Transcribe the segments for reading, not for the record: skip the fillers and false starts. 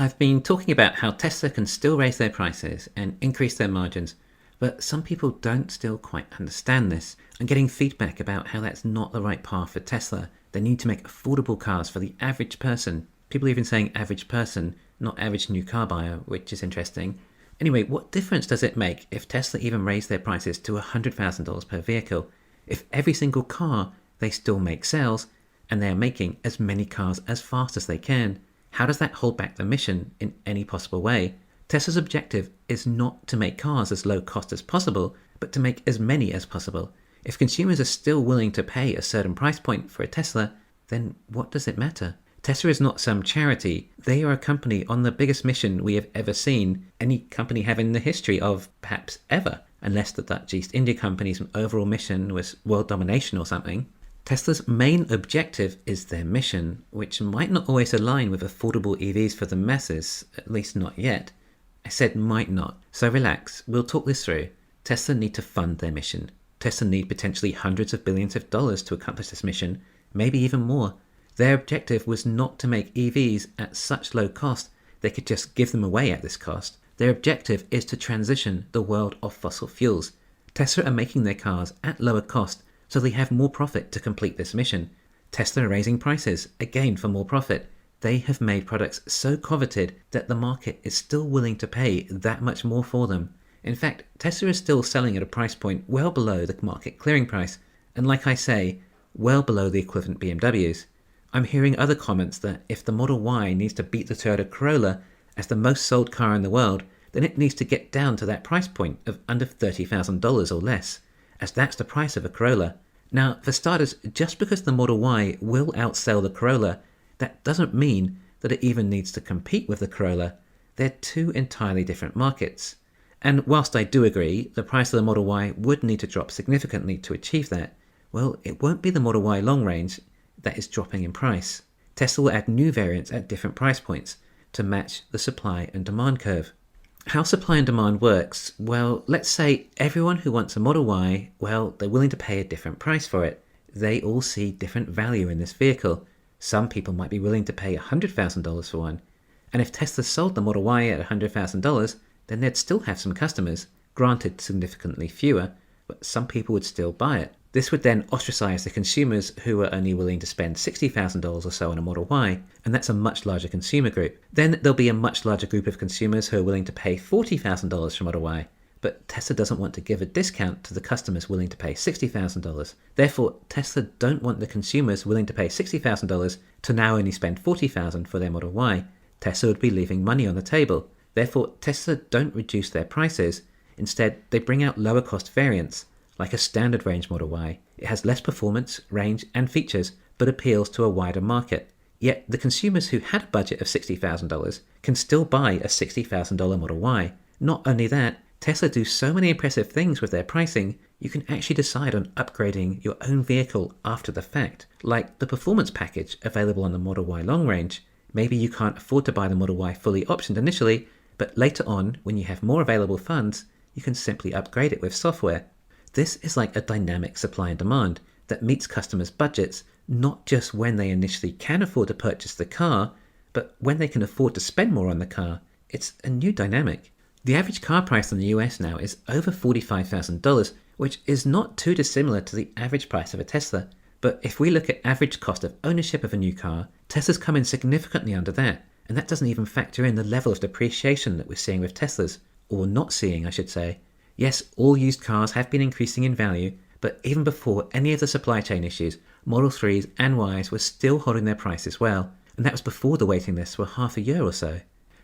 I've been talking about how Tesla can still raise their prices and increase their margins, but some people don't still quite understand this. I'm getting feedback about how that's not the right path for Tesla. They need to make affordable cars for the average person. People even saying average person, not average new car buyer, which is interesting. Anyway, what difference does it make if Tesla even raised their prices to $100,000 per vehicle? If every single car they still make sells, and they are making as many cars as fast as they can, how does that hold back the mission in any possible way? Tesla's objective is not to make cars as low cost as possible, but to make as many as possible. If consumers are still willing to pay a certain price point for a Tesla, then what does it matter? Tesla is not some charity. They are a company on the biggest mission we have ever seen any company have in the history of perhaps ever, unless the Dutch East India Company's overall mission was world domination or something. Tesla's main objective is their mission, which might not always align with affordable EVs for the masses, at least not yet. I said might not, so relax, we'll talk this through. Tesla need to fund their mission. Tesla need potentially hundreds of billions of dollars to accomplish this mission, maybe even more. Their objective was not to make EVs at such low cost they could just give them away at this cost. Their objective is to transition the world off fossil fuels. Tesla are making their cars at lower cost so they have more profit to complete this mission. Tesla are raising prices, again for more profit. They have made products so coveted that the market is still willing to pay that much more for them. In fact, Tesla is still selling at a price point well below the market clearing price, and like I say, well below the equivalent BMWs. I'm hearing other comments that if the Model Y needs to beat the Toyota Corolla as the most sold car in the world, then it needs to get down to that price point of under $30,000 or less, as that's the price of a Corolla. Now, for starters, just because the Model Y will outsell the Corolla, that doesn't mean that it even needs to compete with the Corolla. They're two entirely different markets. And whilst I do agree the price of the Model Y would need to drop significantly to achieve that, well, it won't be the Model Y long range that is dropping in price. Tesla will add new variants at different price points to match the supply and demand curve. How supply and demand works, well, let's say everyone who wants a Model Y, well, they're willing to pay a different price for it. They all see different value in this vehicle. Some people might be willing to pay $100,000 for one. And if Tesla sold the Model Y at $100,000, then they'd still have some customers, granted significantly fewer, but some people would still buy it. This would then ostracize the consumers who are only willing to spend $60,000 or so on a Model Y, and that's a much larger consumer group. Then there'll be a much larger group of consumers who are willing to pay $40,000 for Model Y, but Tesla doesn't want to give a discount to the customers willing to pay $60,000. Therefore, Tesla don't want the consumers willing to pay $60,000 to now only spend $40,000 for their Model Y. Tesla would be leaving money on the table. Therefore, Tesla don't reduce their prices. Instead, they bring out lower cost variants, like a standard range Model Y. It has less performance, range, and features, but appeals to a wider market. Yet, the consumers who had a budget of $60,000 can still buy a $60,000 Model Y. Not only that, Tesla do so many impressive things with their pricing, you can actually decide on upgrading your own vehicle after the fact, like the performance package available on the Model Y long range. Maybe you can't afford to buy the Model Y fully optioned initially, but later on, when you have more available funds, you can simply upgrade it with software. This is like a dynamic supply and demand that meets customers' budgets, not just when they initially can afford to purchase the car, but when they can afford to spend more on the car. It's a new dynamic. The average car price in the US now is over $45,000, which is not too dissimilar to the average price of a Tesla. But if we look at average cost of ownership of a new car, Teslas come in significantly under that, and that doesn't even factor in the level of depreciation that we're seeing with Teslas, or not seeing, I should say. Yes, all used cars have been increasing in value, but even before any of the supply chain issues, Model 3s and Ys were still holding their prices well, and that was before the waiting lists were half a year or so.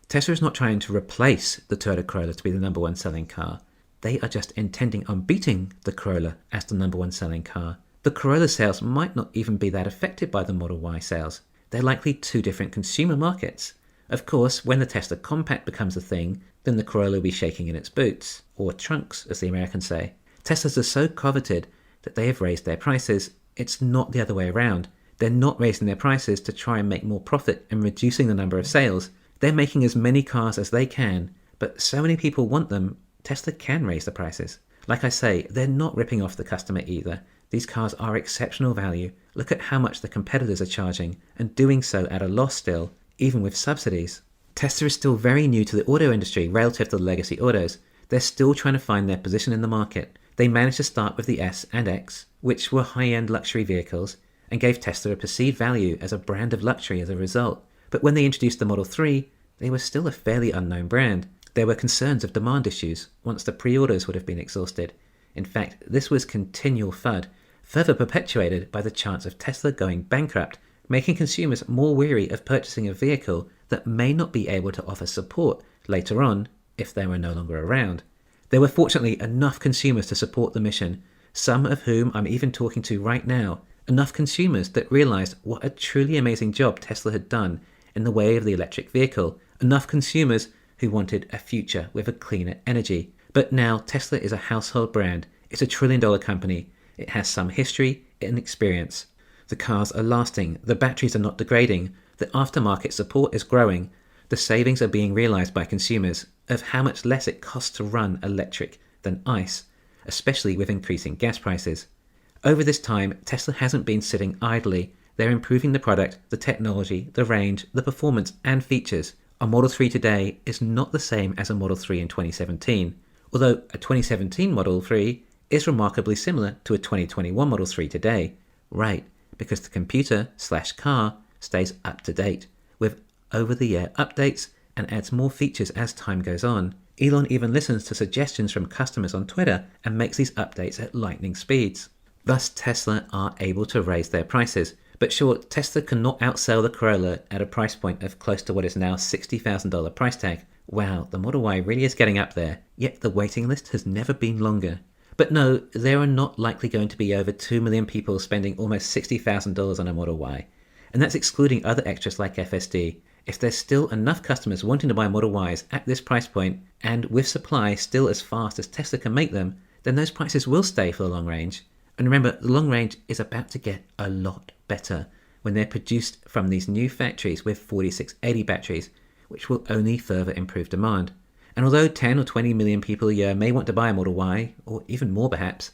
Tesla is not trying to replace the Toyota Corolla to be the number one selling car. They are just intending on beating the Corolla as the number one selling car. The Corolla sales might not even be that affected by the Model Y sales. They're likely two different consumer markets. Of course, when the Tesla Compact becomes a thing, then the Corolla will be shaking in its boots, or trunks, as the Americans say. Teslas are so coveted that they have raised their prices. It's not the other way around. They're not raising their prices to try and make more profit and reducing the number of sales. They're making as many cars as they can, but so many people want them, Tesla can raise the prices. Like I say, they're not ripping off the customer either. These cars are exceptional value. Look at how much the competitors are charging, and doing so at a loss still, even with subsidies. Tesla is still very new to the auto industry relative to the legacy autos. They're still trying to find their position in the market. They managed to start with the S and X, which were high-end luxury vehicles, and gave Tesla a perceived value as a brand of luxury as a result. But when they introduced the Model 3, they were still a fairly unknown brand. There were concerns of demand issues once the pre-orders would have been exhausted. In fact, this was continual FUD, further perpetuated by the chance of Tesla going bankrupt, making consumers more weary of purchasing a vehicle that may not be able to offer support later on if they were no longer around. There were fortunately enough consumers to support the mission, some of whom I'm even talking to right now, enough consumers that realized what a truly amazing job Tesla had done in the way of the electric vehicle, enough consumers who wanted a future with a cleaner energy. But now Tesla is a household brand. It's a $1 trillion company. It has some history and experience. The cars are lasting, the batteries are not degrading, the aftermarket support is growing, the savings are being realized by consumers of how much less it costs to run electric than ICE, especially with increasing gas prices. Over this time, Tesla hasn't been sitting idly. They're improving the product, the technology, the range, the performance and features. A Model 3 today is not the same as a Model 3 in 2017, although a 2017 Model 3 is remarkably similar to a 2021 Model 3 today. Right, because the computer/car stays up to date with over-the-air updates and adds more features as time goes on. Elon even listens to suggestions from customers on Twitter and makes these updates at lightning speeds. Thus, Tesla are able to raise their prices. But sure, Tesla cannot outsell the Corolla at a price point of close to what is now $60,000 price tag. Wow, the Model Y really is getting up there, yet the waiting list has never been longer. But no, there are not likely going to be over 2 million people spending almost $60,000 on a Model Y. And that's excluding other extras like FSD. If there's still enough customers wanting to buy Model Ys at this price point, and with supply still as fast as Tesla can make them, then those prices will stay for the long range. And remember, the long range is about to get a lot better when they're produced from these new factories with 4680 batteries, which will only further improve demand. And although 10 or 20 million people a year may want to buy a Model Y, or even more perhaps,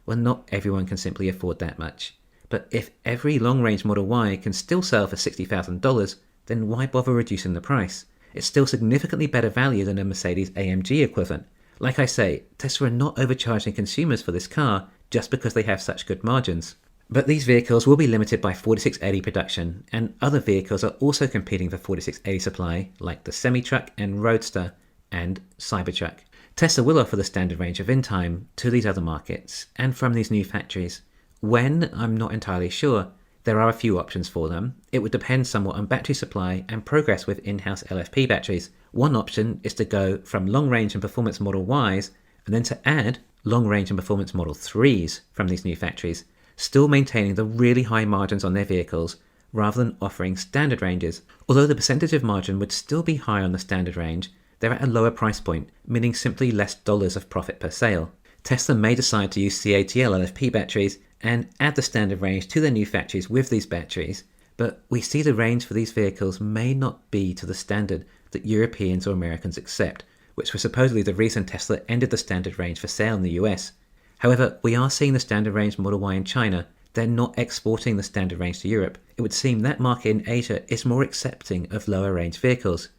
well, not everyone can simply afford that much. But if every long-range Model Y can still sell for $60,000, then why bother reducing the price? It's still significantly better value than a Mercedes AMG equivalent. Like I say, Tesla are not overcharging consumers for this car just because they have such good margins. But these vehicles will be limited by 4680 production, and other vehicles are also competing for 4680 supply, like the semi-truck and Roadster and Cybertruck. Tesla will offer the standard range of in-time to these other markets and from these new factories. When, I'm not entirely sure. There are a few options for them. It would depend somewhat on battery supply and progress with in-house LFP batteries. One option is to go from long-range and performance Model Ys and then to add long-range and performance Model 3s from these new factories, still maintaining the really high margins on their vehicles rather than offering standard ranges. Although the percentage of margin would still be high on the standard range, they're at a lower price point, meaning simply less dollars of profit per sale. Tesla may decide to use CATL LFP batteries and add the standard range to their new factories with these batteries, but we see the range for these vehicles may not be to the standard that Europeans or Americans accept, which was supposedly the reason Tesla ended the standard range for sale in the US. However, we are seeing the standard range Model Y in China. They're not exporting the standard range to Europe. It would seem that market in Asia is more accepting of lower range vehicles,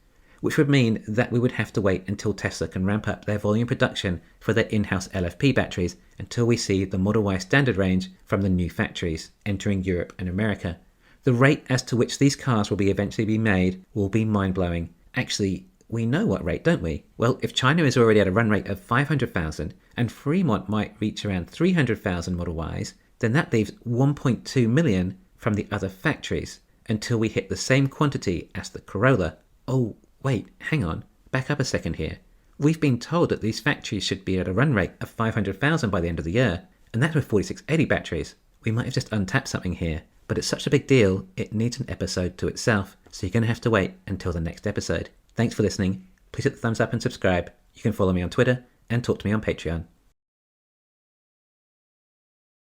which would mean that we would have to wait until Tesla can ramp up their volume production for their in-house LFP batteries until we see the Model Y standard range from the new factories entering Europe and America. The rate as to which these cars will eventually be made will be mind-blowing. Actually, we know what rate, don't we? Well, if China is already at a run rate of 500,000 and Fremont might reach around 300,000 Model Ys, then that leaves 1.2 million from the other factories until we hit the same quantity as the Corolla. Oh, wait, hang on, back up a second here. We've been told that these factories should be at a run rate of 500,000 by the end of the year, and that's with 4680 batteries. We might have just untapped something here, but it's such a big deal, it needs an episode to itself, so you're going to have to wait until the next episode. Thanks for listening. Please hit the thumbs up and subscribe. You can follow me on Twitter and talk to me on Patreon.